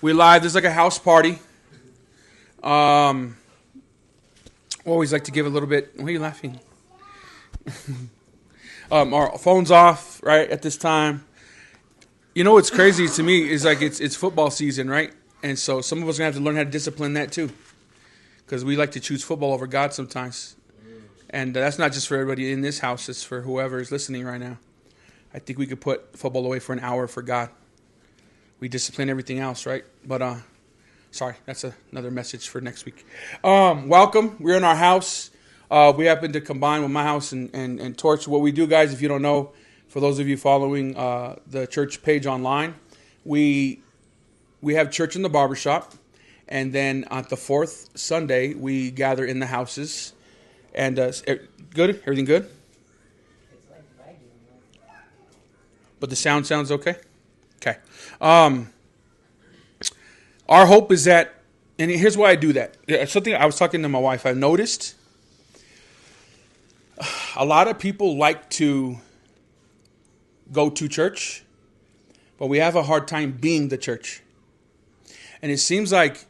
We live. This is like a house party. Always like to give a little bit. Why are you laughing? Our phones off right at this time. You know what's crazy to me is like it's football season, right? And so some of us are gonna have to learn how to discipline that too, because we like to choose football over God sometimes. And that's not just for everybody in this house; it's for whoever is listening right now. I think we could put football away for an hour for God. We discipline everything else, right? But sorry, that's another message for next week. Welcome. We're in our house. We happen to combine with my house and Torch. What we do, guys, if you don't know, for those of you following the church page online, we have church in the barbershop, and then on the fourth Sunday, we gather in the houses. And good? Everything good? But the sound sounds okay? Okay. Our hope is that, and here's why I do that. Something I was talking to my wife. I noticed a lot of people like to go to church, but we have a hard time being the church. And it seems like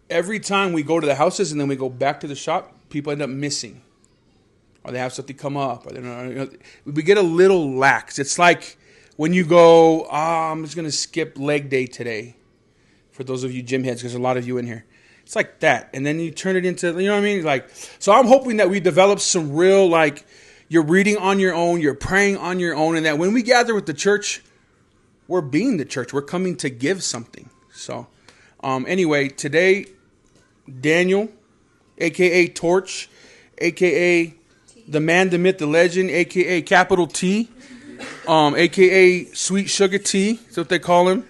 every time we go to the houses and then we go back to the shop, people end up missing, or they have something come up, or we get a little lax. It's like when you go, I'm just going to skip leg day today, for those of you gym heads, because there's a lot of you in here. It's like that. And then you turn it into, you know what I mean? Like, so I'm hoping that we develop some real, like, you're reading on your own, you're praying on your own, and that when we gather with the church, we're being the church. We're coming to give something. So, anyway, today, Daniel, a.k.a. Torch, a.k.a. the man, the myth, the legend, a.k.a. capital T, a.k.a. Sweet Sugar T, that's what they call him.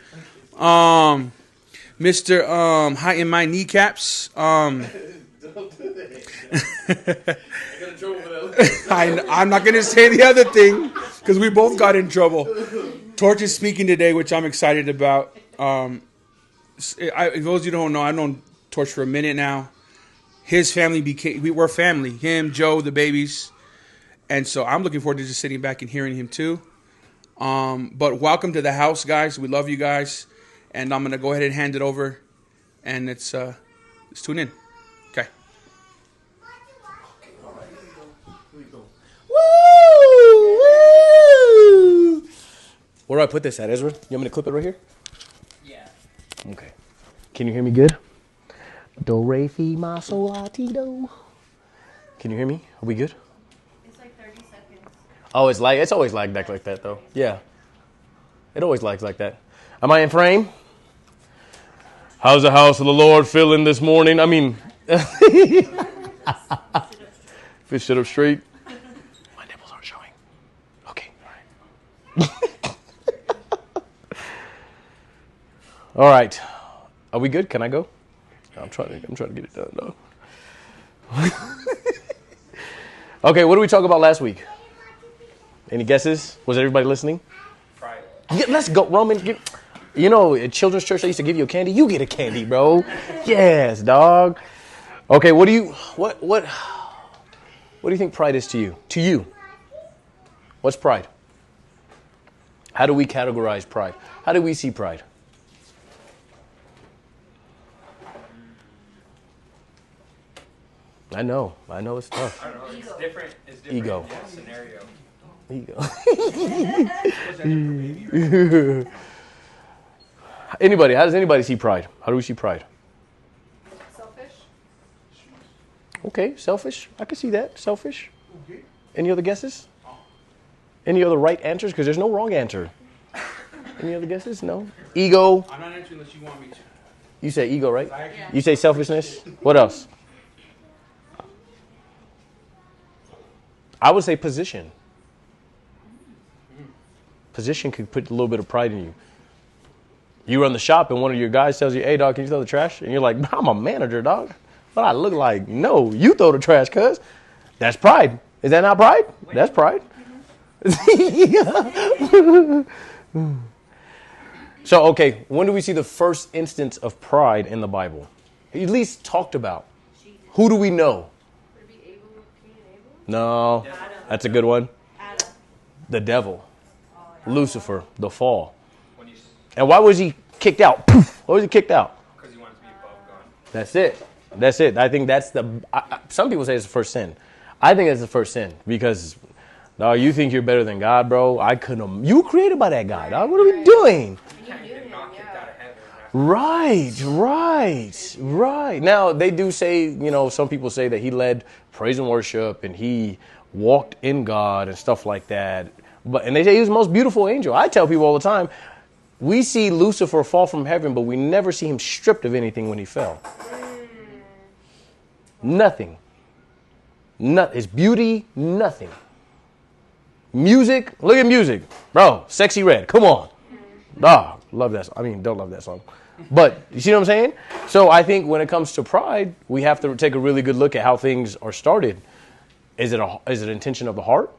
Mr. High in My Kneecaps. I'm not going to say the other thing, because we both got in trouble. Torch is speaking today, which I'm excited about. For those of you who don't know, I've known Torch for a minute now. His family we're family. Him, Joe, the babies. And so I'm looking forward to just sitting back and hearing him too. But welcome to the house, guys. We love you guys. And I'm going to go ahead and hand it over. And let's tune in. Okay. Woo! Woo! Where do I put this at, Ezra? You want me to clip it right here? Yeah. Okay. Can you hear me good? Do, re, fi, ma, sol, la, ti, do. Can you hear me? Are we good? It's like 30 seconds. Oh, it's always lagged back like that, though. Yeah. It always lags like that. Am I in frame? How's the house of the Lord feeling this morning? I mean, fish sit up straight. My nipples aren't showing. Okay, all right. All right. Are we good? Can I go? I'm trying to get it done, though. Okay, what did we talk about last week? Any guesses? Was everybody listening? Pride. Yeah, let's go, Roman. You know, at children's church, they used to give you a candy. You get a candy, bro. Yes, dog. Okay, what do you think pride is to you? To you, what's pride? How do we categorize pride? How do we see pride? I know it's tough. I don't know. It's different. Ego. Yeah, scenario. Ego. Anybody? How does anybody see pride? How do we see pride? Selfish? Okay, selfish. I can see that. Selfish. Any other guesses? Any other right answers? Because there's no wrong answer. Any other guesses? No. Ego. I'm not answering unless you want me to. You say ego, right? Yeah. You say selfishness. What else? I would say position. Position could put a little bit of pride in you. You run the shop and one of your guys tells you, hey, dog, can you throw the trash? And you're like, I'm a manager, dog. What I look like? No, you throw the trash, cuz. That's pride. Is that not pride? That's pride. So, okay, when do we see the first instance of pride in the Bible? At least talked about. Who do we know? Would it be Abel, Cain and Abel? No, that's a good one. Adam. The devil. Oh, yeah. Lucifer, the fall. When you And why was he kicked out. Poof. Why was he kicked out? Because you want to be above God. That's it. That's it. I think that's some people say it's the first sin. I think it's the first sin because, dog, you think you're better than God, bro. You were created by that guy, dog. What are we doing? You can't get not kicked out of heaven. Right. Now, they do say, some people say that he led praise and worship and he walked in God and stuff like that. And they say he was the most beautiful angel. I tell people all the time, we see Lucifer fall from heaven, but we never see him stripped of anything when he fell. Nothing. His beauty, nothing. Music, look at music. Bro, Sexy Red, come on. Dog, love that song. I mean, don't love that song. But you see what I'm saying? So I think when it comes to pride, we have to take a really good look at how things are started. Is it intention of the heart?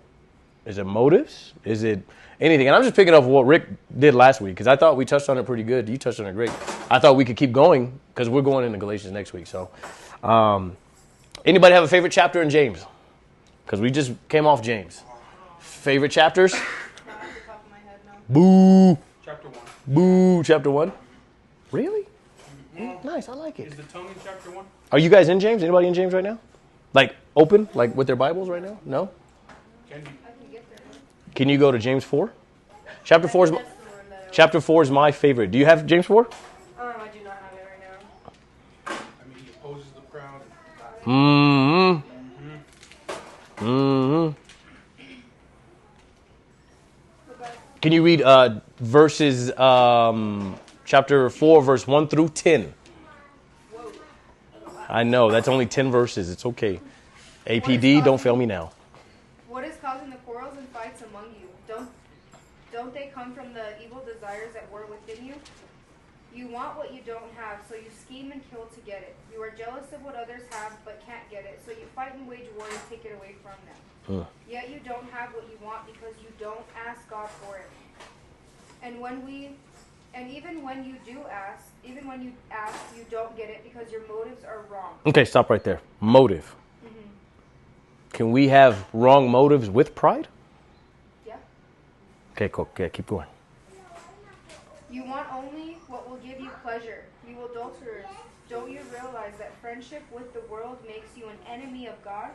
Is it motives? Is it anything? And I'm just picking up what Rick did last week because I thought we touched on it pretty good. You touched on it great. I thought we could keep going because we're going into Galatians next week. So anybody have a favorite chapter in James? Because we just came off James. Favorite chapters? Not off the top of my head, no. Boo. Chapter 1. Boo. Chapter 1. Really? Nice. I like it. Is the tongue in chapter 1? Are you guys in James? Anybody in James right now? Like open? Like with their Bibles right now? No? Can be. I can get there. Can you go to James 4? Chapter 4 is That's the one that Chapter 4 is my favorite. Do you have James 4? I do not have it right now. I mean, he opposes the proud. Mm-hmm. Mm-hmm. Can you read verses, chapter 4, verse 1 through 10? Whoa. I know, that's only 10 verses. It's okay. APD, don't fail me now. What is causing the quarrels and fights among you? Don't they come from the evil desires that were within you? You want what you don't have, so you scheme and kill to get it. You are jealous of what others have, but can't get it, so you fight and wage war and take it away from them. Yet you don't have what you want because you don't ask God for it. And even when you ask, you don't get it because your motives are wrong. Okay, stop right there. Motive. Mm-hmm. Can we have wrong motives with pride? Yeah. Okay, cool. Okay, keep going. You want only what will give you pleasure. You adulterers, don't you realize that friendship with the world makes you an enemy of God?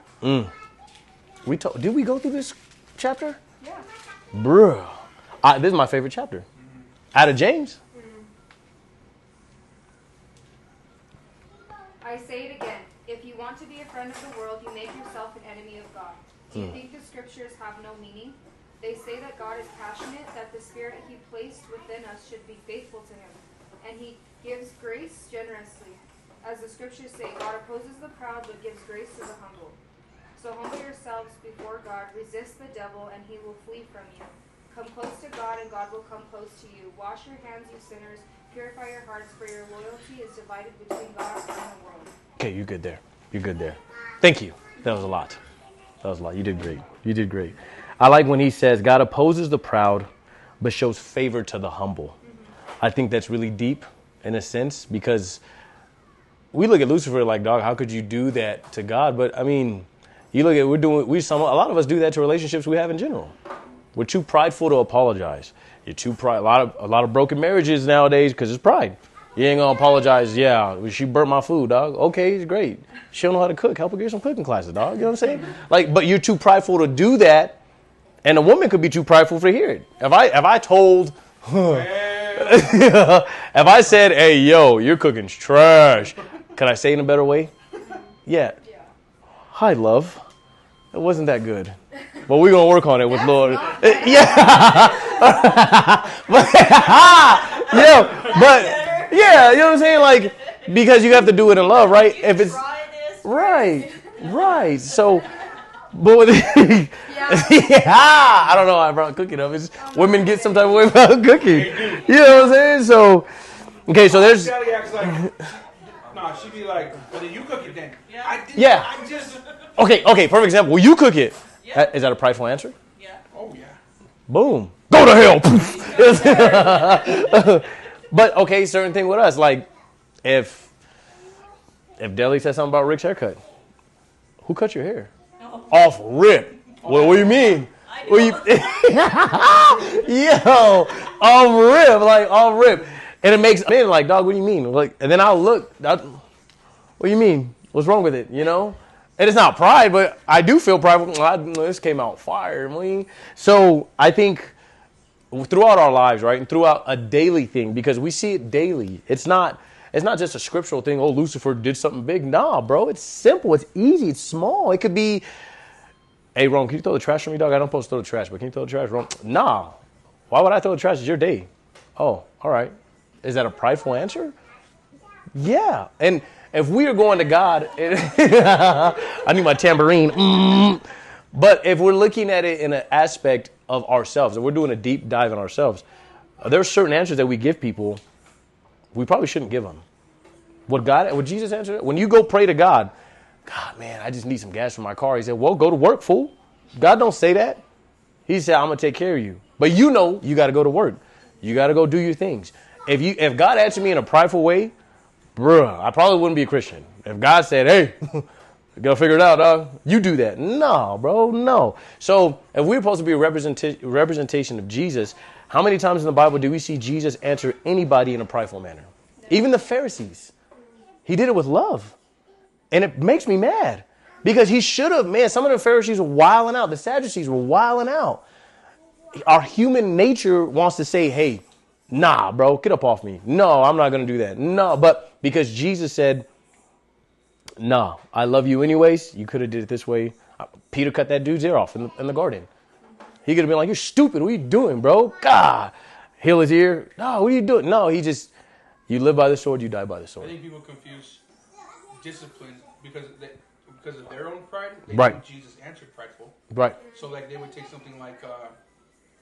Did we go through this chapter? Yeah. Bruh. This is my favorite chapter. Out of James. I say it again. If you want to be a friend of the world, you make yourself an enemy of God. Do you think the scriptures have no meaning? They say that God is passionate, that the spirit he placed within us should be faithful to him. And he gives grace generously. As the scriptures say, God opposes the proud but gives grace to the humble. So humble yourselves before God, resist the devil, and he will flee from you. Come close to God, and God will come close to you. Wash your hands, you sinners. Purify your hearts, for your loyalty is divided between God and the world. Okay, you're good there. You're good there. Thank you. That was a lot. You did great. You did great. I like when he says, God opposes the proud, but shows favor to the humble. I think that's really deep in a sense because we look at Lucifer like, dog, how could you do that to God? But I mean, you look at, a lot of us do that to relationships we have in general. We're too prideful to apologize. You're too a lot of broken marriages nowadays because it's pride. You ain't gonna apologize. Yeah, she burnt my food, dog. Okay, it's great. She don't know how to cook. Help her get some cooking classes, dog. You know what I'm saying? But you're too prideful to do that, and a woman could be too prideful to hear it. If I told, if I said, "Hey, yo, your cooking's trash," can I say it in a better way? Yeah. Hi, love. It wasn't that good. But we're going to work on it with Lord. Yeah. Yeah, you know what I'm saying? Like, because you have to do it in love, right? If it's right. So, but with I don't know why I brought cooking up. It's women get some type of way about cooking. You know what I'm saying? So, okay, so there's. Shelly acts like, nah, she'd be like, well, then you cook it then. Yeah. I just. Okay, perfect example. Will you cook it? Yeah. Is that a prideful answer? Yeah. Oh, yeah. Boom. Go to hell. But, okay, certain thing with us. Like, if Deli said something about Rick's haircut, who cut your hair? No. Off rip. What do you mean? Yo, off rip. And it makes me like, dog, what do you mean? Like, and then I'll look, what do you mean? What's wrong with it? You know? And it's not pride, but I do feel prideful. This came out fire. So I think throughout our lives, right, and throughout a daily thing, because we see it daily. It's not just a scriptural thing. Oh, Lucifer did something big. Nah, bro. It's simple. It's easy. It's small. It could be, hey, Rome, can you throw the trash for me, dog? I don't supposed to throw the trash, but can you throw the trash, Rome? Nah. Why would I throw the trash? It's your day. Oh, all right. Is that a prideful answer? Yeah. And if we are going to God, I need my tambourine. But if we're looking at it in an aspect of ourselves, and we're doing a deep dive in ourselves, there are certain answers that we give people we probably shouldn't give them. Would Jesus answer it? When you go pray to God, God, man, I just need some gas for my car. He said, well, go to work, fool. God don't say that. He said, I'm going to take care of you. But you know you got to go to work. You got to go do your things. If God answered me in a prideful way, bruh, I probably wouldn't be a Christian. If God said, hey, you got to figure it out, dog. You do that. No, bro, no. So if we're supposed to be a representation of Jesus, how many times in the Bible do we see Jesus answer anybody in a prideful manner? Even the Pharisees. He did it with love. And it makes me mad. Because he should have, man, some of the Pharisees were wilding out. The Sadducees were wilding out. Our human nature wants to say, hey, nah, bro, get up off me. No, I'm not going to do that. No, but because Jesus said, nah, I love you anyways. You could have did it this way. Peter cut that dude's ear off in the garden. He could have been like, you're stupid. What are you doing, bro? God. Heal his ear. No, what are you doing? No, you live by the sword, you die by the sword. I think people confuse discipline because of their own pride. They Right. think Jesus answered prideful. Right. So like they would take something like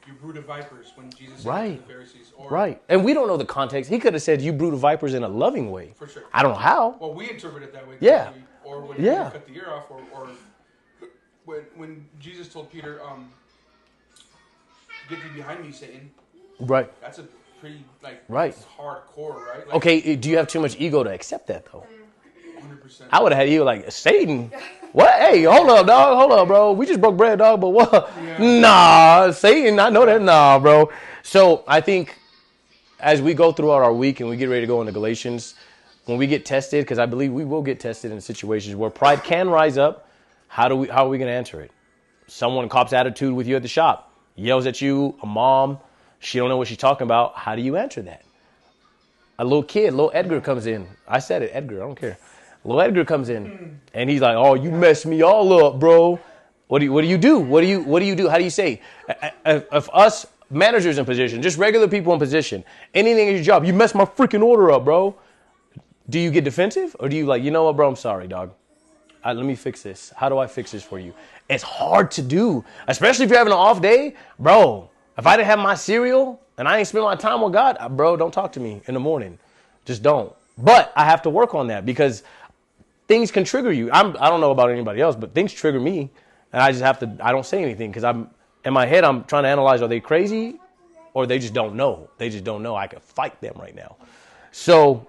you brood of vipers when Jesus said Right. to the Pharisees. Or, Right. And we don't know the context. He could have said, you brood of vipers in a loving way. For sure. I don't know how. Well, we interpret it that way. Yeah. Or when Yeah. he cut the ear off, or when Jesus told Peter, "Get thee behind me, Satan." Right. That's a pretty Right. hardcore, right? Like, Okay, do you have too much ego to accept that, though? 100%. I would have had ego like, Satan? What? Hey, hold up, dog. Hold up, bro. We just broke bread, dog, but what? Yeah. Nah, Satan, I know that. Nah, bro. So I think as we go throughout our week and we get ready to go into Galatians, when we get tested, because I believe we will get tested in situations where pride can rise up, how are we going to answer it? Someone cops attitude with you at the shop, yells at you, a mom, she don't know what she's talking about. How do you answer that? A little kid, little Edgar comes in. I said it, Edgar, I don't care. Little Edgar comes in and he's like, oh, you messed me all up, bro. What do you do? What do you do? How do you say? If us managers in position, just regular people in position, anything in your job, you messed my freaking order up, bro. Do you get defensive or do you like, you know what, bro, I'm sorry, dog. Let me fix this. How do I fix this for you? It's hard to do, especially if you're having an off day. Bro, if I didn't have my cereal and I ain't spend my time with God, bro, don't talk to me in the morning. Just don't. But I have to work on that because things can trigger you. I don't know about anybody else, but things trigger me. And I just have to, I don't say anything because in my head, I'm trying to analyze, are they crazy or they just don't know? They just don't know. I could fight them right now. So,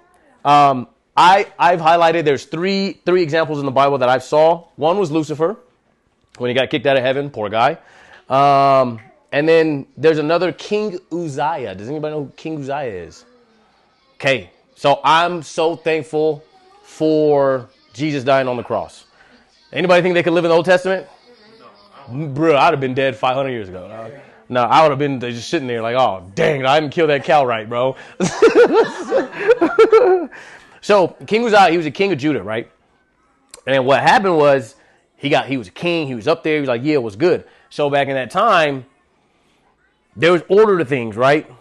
I've highlighted, there's three examples in the Bible that I saw. One was Lucifer, when he got kicked out of heaven, poor guy. And then there's another King Uzziah. Does anybody know who King Uzziah is? Okay, so I'm so thankful for Jesus dying on the cross. Anybody think they could live in the Old Testament? No. Bro, I'd have been dead 500 years ago. No, I would have been just sitting there like, oh, dang, I didn't kill that cow right, bro. So King Uzziah, he was a king of Judah, right? And what happened was he was a king. He was up there. He was like, yeah, it was good. So back in that time, there was order to things, right?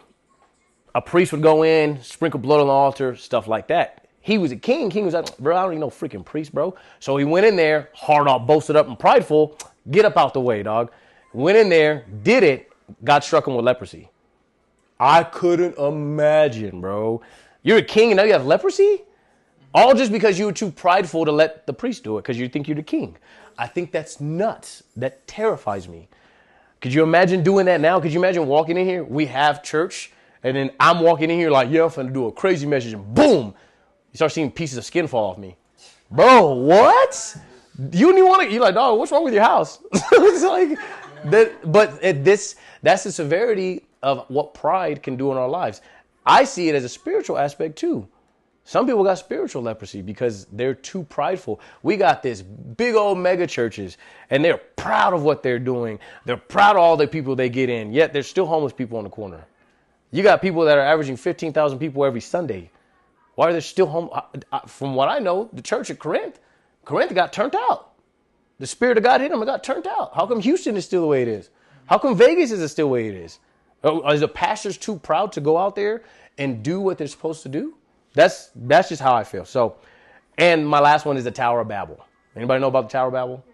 A priest would go in, sprinkle blood on the altar, stuff like that. He was a king. King was like, bro, I don't need no freaking priest, bro. So he went in there, hard off, boasted up and prideful. Get up out the way, dog. Went in there, did it, got struck him with leprosy. I couldn't imagine, bro. You're a king and now you have leprosy? All just because you were too prideful to let the priest do it because you think you're the king. I think that's nuts. That terrifies me. Could you imagine doing that now? Could you imagine walking in here? We have church, and then I'm walking in here like, yeah, I'm finna do a crazy message, and boom, you start seeing pieces of skin fall off me. Bro, what? You don't even want to, you're like, dog, what's wrong with your house? It's like, that's the severity of what pride can do in our lives. I see it as a spiritual aspect too. Some people got spiritual leprosy because they're too prideful. We got this big old mega churches and they're proud of what they're doing. They're proud of all the people they get in, yet there's still homeless people on the corner. You got people that are averaging 15,000 people every Sunday. Why are there still homeless? From what I know, the church at Corinth got turned out. The Spirit of God hit them and got turned out. How come Houston is still the way it is? How come Vegas is still the way it is? Are the pastors too proud to go out there and do what they're supposed to do? That's just how I feel. So, and my last one is the Tower of Babel. Anybody know about the Tower of Babel?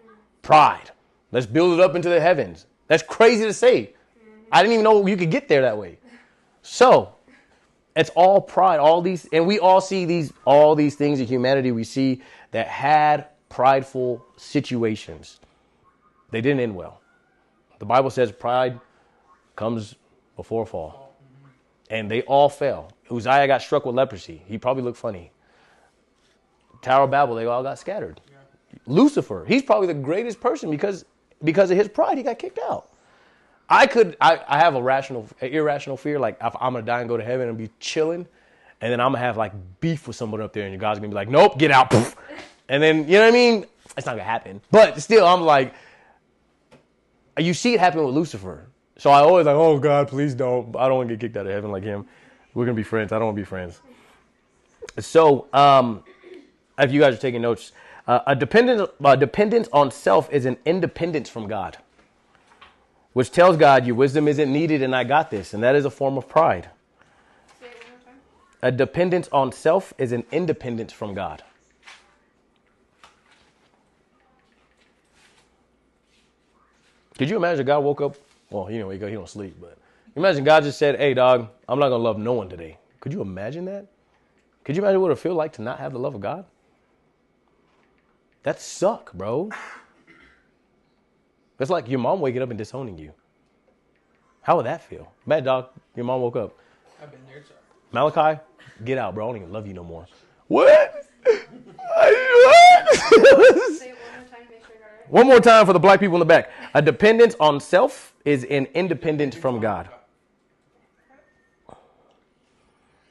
Pride. Let's build it up into the heavens. That's crazy to say. I didn't even know you could get there that way. So, it's all pride. All these, and we all see all these things in humanity we see that had prideful situations. They didn't end well. The Bible says pride comes before a fall. And they all fell. Uzziah got struck with leprosy. He probably looked funny. Tower of Babel, they all got scattered. Yeah. Lucifer, he's probably the greatest person because of his pride, he got kicked out. I have an irrational fear, like if I'm going to die and go to heaven and be chilling, and then I'm going to have like beef with someone up there, and God's going to be like, nope, get out. And then, you know what I mean? It's not going to happen. But still, I'm like, you see it happen with Lucifer. So I always like, oh, God, please don't. I don't want to get kicked out of heaven like him. We're going to be friends. I don't want to be friends. So if you guys are taking notes, a dependence on self is an independence from God, which tells God your wisdom isn't needed and I got this. And that is a form of pride. Say it one more time. A dependence on self is an independence from God. Could you imagine God woke up? Well, he don't sleep, but imagine God just said, hey, dog, I'm not going to love no one today. Could you imagine that? Could you imagine what it would feel like to not have the love of God? That suck, bro. That's like your mom waking up and disowning you. How would that feel? Mad dog, your mom woke up. I've been there, sir. Malachi, get out, bro. I don't even love you no more. What? One more time for the black people in the back. A dependence on self is an independence from God.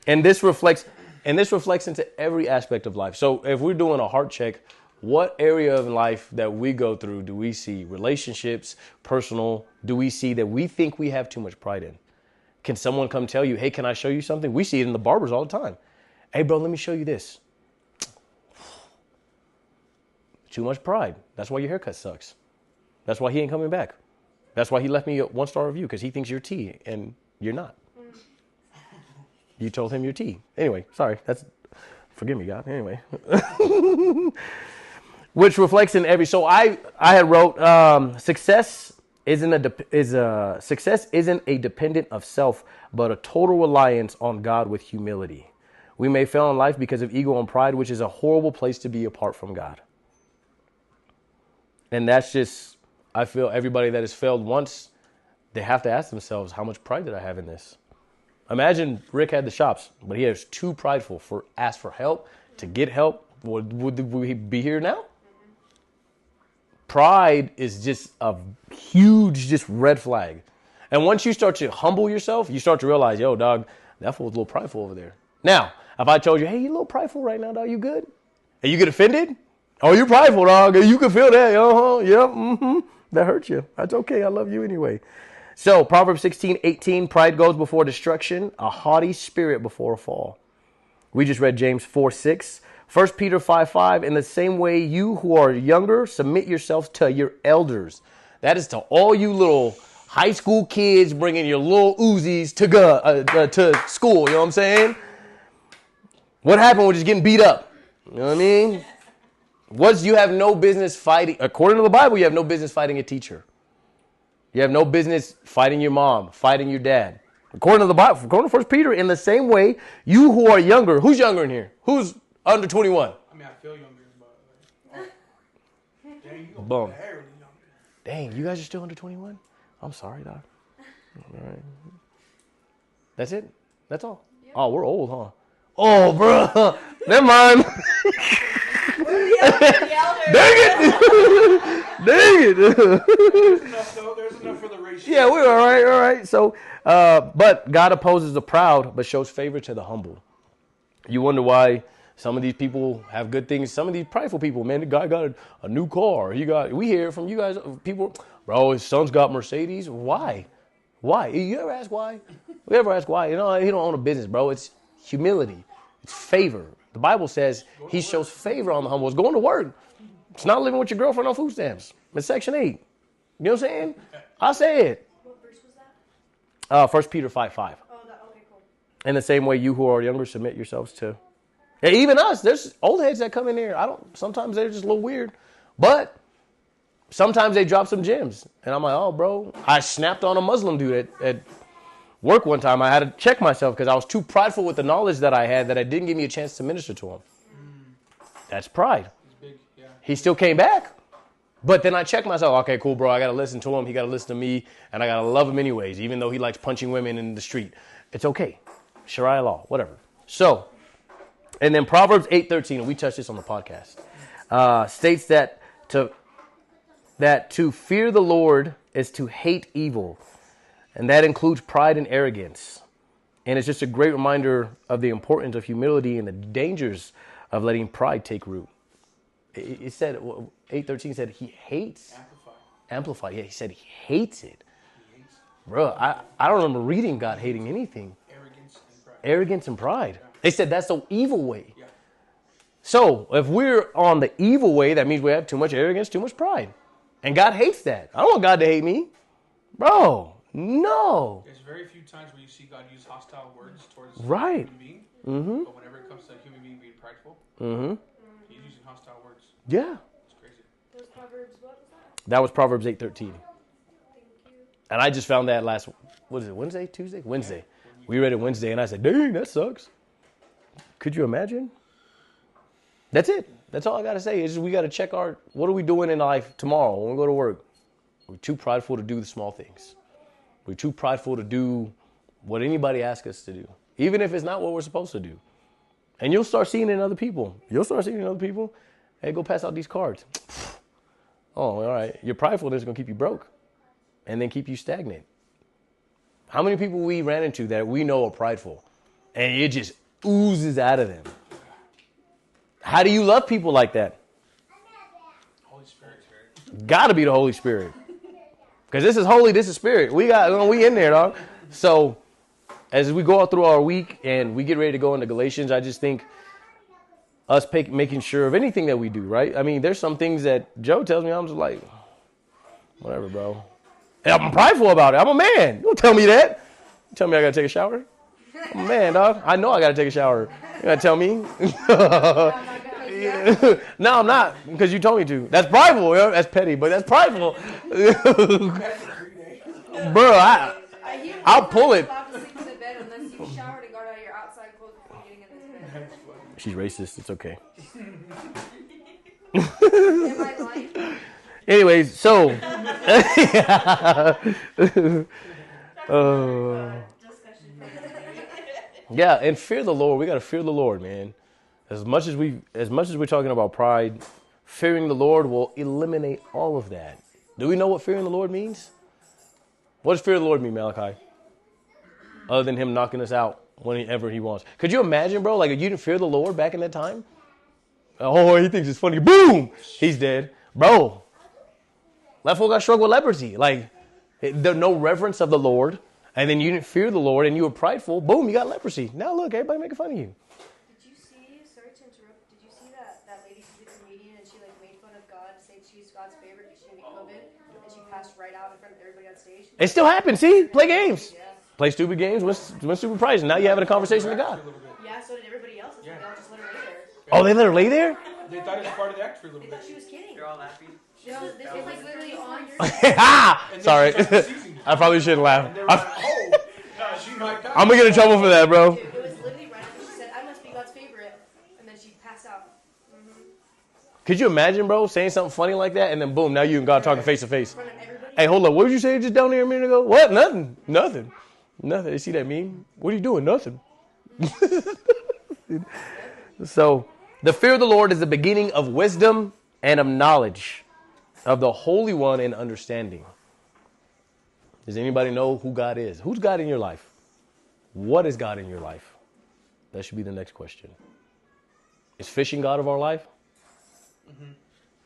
And this reflects into every aspect of life. So if we're doing a heart check, what area of life that we go through do we see relationships, personal, do we see that we think we have too much pride in? Can someone come tell you, hey, can I show you something? We see it in the barbers all the time. Hey, bro, let me show you this. Too much pride. That's why your haircut sucks. That's why he ain't coming back. That's why he left me a 1-star review, because he thinks you're T and you're not. You told him you're T. Anyway, sorry. Forgive me, God. Anyway. Which reflects in every. So I had wrote success isn't a dependent of self, but a total reliance on God with humility. We may fail in life because of ego and pride, which is a horrible place to be apart from God. And that's just, I feel everybody that has failed once, they have to ask themselves, how much pride did I have in this? Imagine Rick had the shops, but he was too prideful ask for help, to get help. Would we be here now? Pride is just a huge red flag. And once you start to humble yourself, you start to realize, yo, dog, that fool's a little prideful over there. Now, if I told you, hey, you're a little prideful right now, dog, you good? And you get offended? Oh, you're prideful, dog. You can feel that. Yep. That hurts you. That's okay. I love you anyway. So Proverbs 16:18, pride goes before destruction, a haughty spirit before a fall. We just read James 4:6. 1 Peter 5:5, in the same way, you who are younger, submit yourselves to your elders. That is to all you little high school kids bringing your little Uzis to school. You know what I'm saying? What happened with just getting beat up? You know what I mean? You have no business fighting. According to the Bible, you have no business fighting a teacher. You have no business fighting your mom, fighting your dad. According to the Bible, according to 1 Peter, in the same way, you who are younger, who's younger in here? Who's under 21? I mean, I feel younger, but dang, you Boom. really younger. Dang, you guys are still under 21? I'm sorry, Doc. All right. That's it? That's all? Yep. Oh, we're old, huh? Oh, bro. Never mind. Dang it. There's enough, though. There's enough for the ratio. Yeah, we're all right, all right. So, but God opposes the proud, but shows favor to the humble. You wonder why some of these people have good things. Some of these prideful people, man, the guy got a new car. We hear from you guys, people, bro, his son's got Mercedes. Why? Why? You ever ask why? We ever ask why? You know, he don't own a business, bro. It's humility. It's favor. The Bible says he shows favor on the humble. It's going to work. It's not living with your girlfriend on food stamps. It's Section 8. You know what I'm saying? I say it. What verse was that? 1 Peter 5:5. Oh, okay, cool. In the same way, you who are younger, submit yourselves to. Yeah, even us, there's old heads that come in there. Sometimes they're just a little weird. But sometimes they drop some gems. And I'm like, oh, bro. I snapped on a Muslim dude at work one time. I had to check myself because I was too prideful with the knowledge that I had that I didn't give me a chance to minister to him. That's pride. Big, yeah. He still came back. But then I checked myself. Okay, cool, bro. I got to listen to him. He got to listen to me. And I got to love him anyways, even though he likes punching women in the street. It's okay. Sharia law, whatever. So, and then Proverbs 8:13, and we touched this on the podcast, states that to fear the Lord is to hate evil. And that includes pride and arrogance. And it's just a great reminder of the importance of humility and the dangers of letting pride take root. It said, 8:13 said he hates. Amplify. Yeah, he said he hates it. Bro, I don't remember reading God hating anything. Arrogance and pride. Yeah. They said that's the evil way. Yeah. So if we're on the evil way, that means we have too much arrogance, too much pride. And God hates that. I don't want God to hate me. Bro, no. There's very few times where you see God use hostile words towards a right. human being. Mm-hmm. But whenever it comes to a human being being prideful, he's using hostile words. Yeah. It's crazy. Those Proverbs, what was that? That was Proverbs 8:13. Thank you. And I just found that Wednesday, Tuesday? Wednesday. We read it Wednesday, and I said, dang, that sucks. Could you imagine? That's it. That's all I got to say. Is we got to check what are we doing in life tomorrow when we go to work? We're too prideful to do the small things. We're too prideful to do what anybody asks us to do, even if it's not what we're supposed to do. And you'll start seeing it in other people. Hey, go pass out these cards. Oh, all right. Your pridefulness is going to keep you broke and then keep you stagnant. How many people we ran into that we know are prideful and it just oozes out of them? How do you love people like that? Holy Spirit. Got to be the Holy Spirit. Because this is holy, this is spirit. We in there, dog. So as we go out through our week and we get ready to go into Galatians, I just think us making sure of anything that we do, right? I mean, there's some things that Joe tells me, I'm just like, whatever, bro. And I'm prideful about it. I'm a man. You don't tell me that. You tell me I got to take a shower? I'm a man, dog. I know I got to take a shower. You got to tell me? No, I'm not, because you told me to. That's prideful. You know? That's petty, but that's prideful. Bro, I'll pull it. She's racist. It's okay. Anyways, so. Yeah, and fear the Lord. We got to fear the Lord, man. As much as we're talking about pride, fearing the Lord will eliminate all of that. Do we know what fearing the Lord means? What does fear of the Lord mean, Malachi? Other than him knocking us out whenever he wants. Could you imagine, bro? Like, if you didn't fear the Lord back in that time? Oh, he thinks it's funny. Boom! He's dead. Bro, that fool got struck with leprosy. Like, there's no reverence of the Lord. And then you didn't fear the Lord and you were prideful. Boom, you got leprosy. Now look, everybody making fun of you. Did you see, sorry to interrupt, did you see that lady who's a comedian and she like made fun of God, saying she's God's favorite because she didn't get COVID, and she passed right out in front of everybody on stage? It still happens, see? Play games. Yeah. Play stupid games, win stupid prizes. Now you're having a conversation with God. Yeah, so did everybody else. They all just let her lay there. Oh, they let her lay there? They thought it was part of the act for a little They bit. thought she was kidding. They're all laughing. It was literally on your Sorry. I probably shouldn't laugh. She might die. I'm going to get in trouble for that, bro. Dude, it was literally right after she said, I must be God's favorite. And then she passed out. Mm-hmm. Could you imagine, bro, saying something funny like that, and then boom, now you and God talking face to face. In front of everybody. Hey, hold up. What did you say just down there a minute ago? What? Nothing. You see that meme? What are you doing? Nothing. So, The fear of the Lord is the beginning of wisdom and of knowledge, of the Holy One and understanding. Does anybody know who God is? Who's God in your life? What is God in your life? That should be the next question. Is fishing God of our life?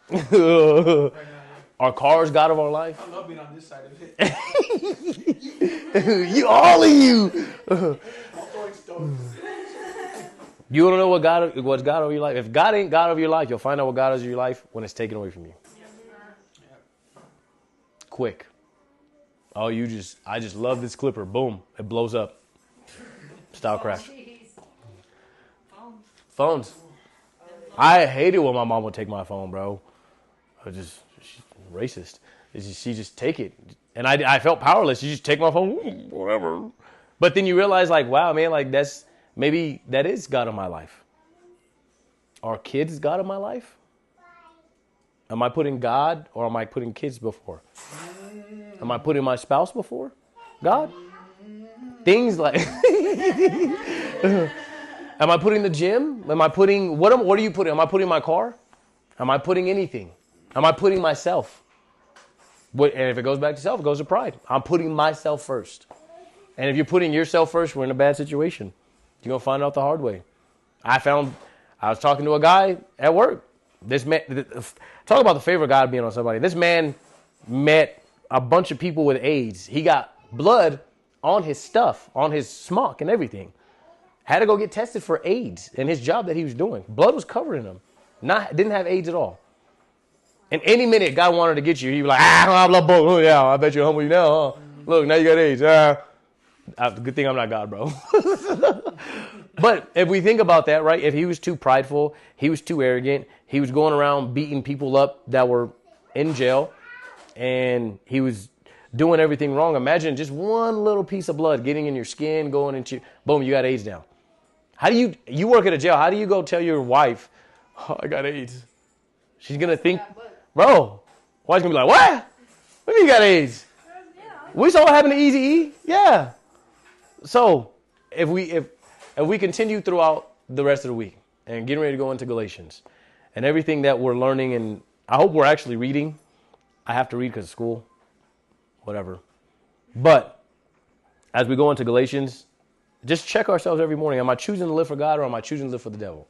Mm-hmm. Are cars God of our life? I love being on this side of it. All of you. I'm throwing stones. You want to know what's God over your life? If God ain't God over your life, you'll find out what God is in your life when it's taken away from you. Quick. Oh, I just love this clipper. Boom. It blows up. Style crash. Phones. I hate it when my mom would take my phone, bro. She's racist. She just take it. And I felt powerless. She just take my phone, whatever. But then you realize, like, wow, man, like maybe that is God in my life. Are kids God in my life? Am I putting God or am I putting kids before? Am I putting my spouse before God? Things like... Am I putting the gym? Am I putting... What are you putting? Am I putting my car? Am I putting anything? Am I putting myself? And if it goes back to self, it goes to pride. I'm putting myself first. And if you're putting yourself first, we're in a bad situation. You're going to find out the hard way. I was talking to a guy at work. This man... Talk about the favor of God being on somebody. This man met a bunch of people with AIDS. He got blood on his stuff, on his smock and everything. Had to go get tested for AIDS in his job that he was doing. Blood was covering him. Didn't have AIDS at all. And any minute God wanted to get you, he'd be like, blah, yeah, I bet you humble you now, huh? Look, now you got AIDS. Good thing I'm not God, bro. But if we think about that, right, if he was too prideful, he was too arrogant, he was going around beating people up that were in jail, and he was doing everything wrong. Imagine just one little piece of blood getting in your skin, going into, boom, you got AIDS now. How do you work at a jail, how do you go tell your wife, oh, I got AIDS? She's going to think, bro, wife's going to be like, what? What do you mean you got AIDS? We saw what happened to Eazy-E. Yeah. So if we continue throughout the rest of the week and getting ready to go into Galatians and everything that we're learning, and I hope we're actually reading. I have to read because of school, whatever. But as we go into Galatians, just check ourselves every morning. Am I choosing to live for God or am I choosing to live for the devil?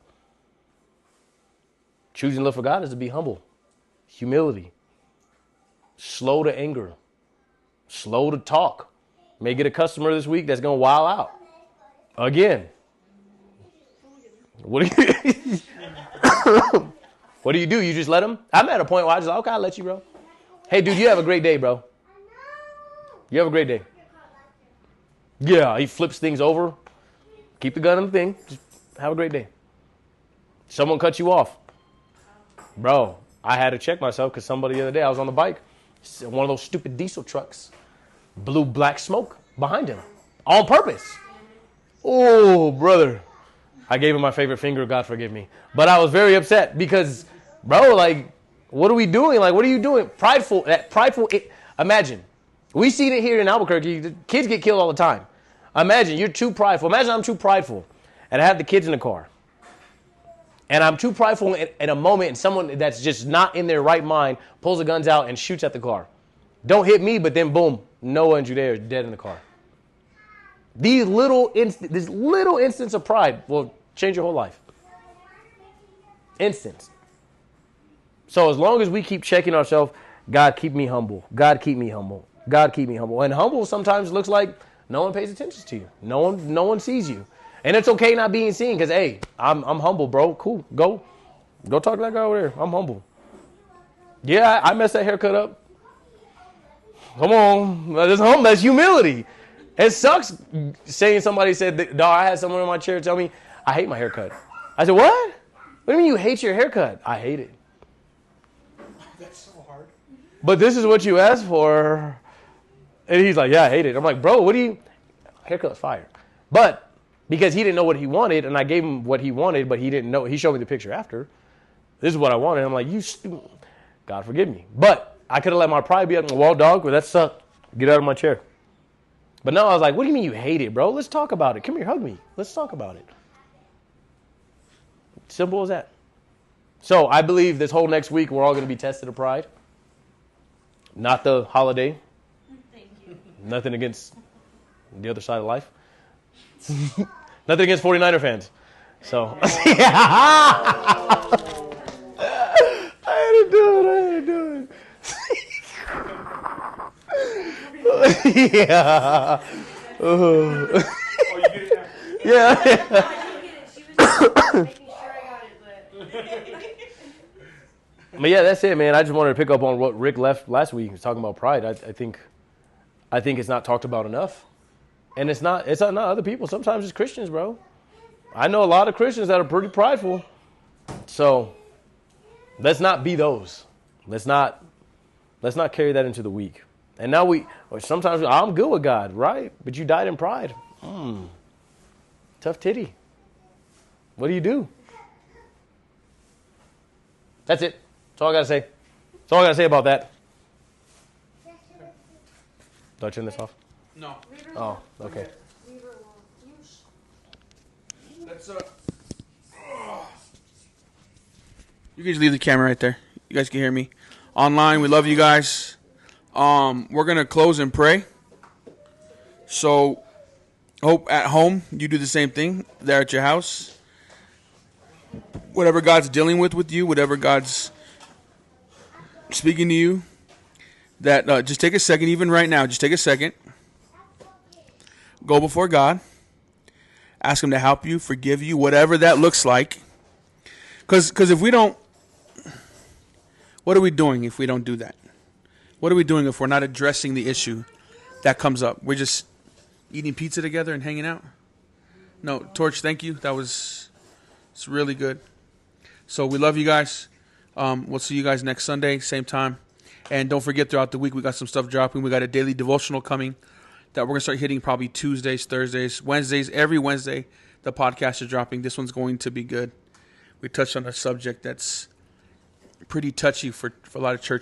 Choosing to live for God is to be humble, humility, slow to anger, slow to talk. May get a customer this week that's going to wild out. Again. What do you do? You just let them? I'm at a point where I just like, okay, I'll let you, bro. Hey, dude, you have a great day, bro. You have a great day. Yeah, he flips things over. Keep the gun in the thing. Just have a great day. Someone cut you off. Bro, I had to check myself because somebody the other day, I was on the bike. One of those stupid diesel trucks blew black smoke behind him on purpose. Oh, brother. I gave him my favorite finger, God forgive me. But I was very upset because, bro, like, what are we doing? Like, what are you doing? Prideful. Imagine. We see it here in Albuquerque. The kids get killed all the time. Imagine you're too prideful. Imagine I'm too prideful and I have the kids in the car. And I'm too prideful in a moment and someone that's just not in their right mind pulls the guns out and shoots at the car. Don't hit me, but then boom, Noah and Judea are dead in the car. This little instance of pride will change your whole life. Instance. So as long as we keep checking ourselves, God, keep me humble. God, keep me humble. God, keep me humble. And humble sometimes looks like no one pays attention to you. No one sees you. And it's okay not being seen because, hey, I'm humble, bro. Cool. Go talk to that guy over there. I'm humble. Yeah, I messed that haircut up. Come on. That's humility. It sucks saying somebody said, dog, I had someone in my chair tell me, I hate my haircut. I said, what? What do you mean you hate your haircut? I hate it. That's so hard. But this is what you asked for. And he's like, yeah, I hate it. I'm like, bro, haircut's fire. But because he didn't know what he wanted, and I gave him what he wanted, but he didn't know. He showed me the picture after. This is what I wanted. I'm like, you stupid. God forgive me. But I could have let my pride be up. Well, dog, that sucked. Get out of my chair. But no, I was like, what do you mean you hate it, bro? Let's talk about it. Come here, hug me. Let's talk about it. Simple as that. So I believe this whole next week we're all going to be tested of pride. Not the holiday. Thank you. Nothing against the other side of life. Nothing against 49er fans. So I had to do it. Yeah. Oh, you get it now. Yeah. I didn't get it. She was just making sure I got it, but. But yeah, that's it, man. I just wanted to pick up on what Rick left last week. He was talking about pride. I think it's not talked about enough. And it's not other people. Sometimes it's Christians, bro. I know a lot of Christians that are pretty prideful. So let's not be those. Let's not carry that into the week. And now sometimes I'm good with God, right? But you died in pride. Tough titty. What do? That's it. That's all I got to say. That's all I got to say about that. Do I turn this off? No. Oh, okay. Let's you can just leave the camera right there. You guys can hear me. Online, we love you guys. We're gonna close and pray. So hope at home you do the same thing there at your house. Whatever God's dealing with you, whatever God's speaking to you, that just take a second, even right now, just take a second. Go before God. Ask him to help you, forgive you, whatever that looks like. Because if we don't, what are we doing if we don't do that? What are we doing if we're not addressing the issue that comes up? We're just eating pizza together and hanging out? No, Torch, thank you. It's really good. So we love you guys. We'll see you guys next Sunday, same time. And don't forget, throughout the week, we got some stuff dropping. We got a daily devotional coming that we're going to start hitting probably Tuesdays, Thursdays, Wednesdays. Every Wednesday, the podcast is dropping. This one's going to be good. We touched on a subject that's pretty touchy for a lot of churches.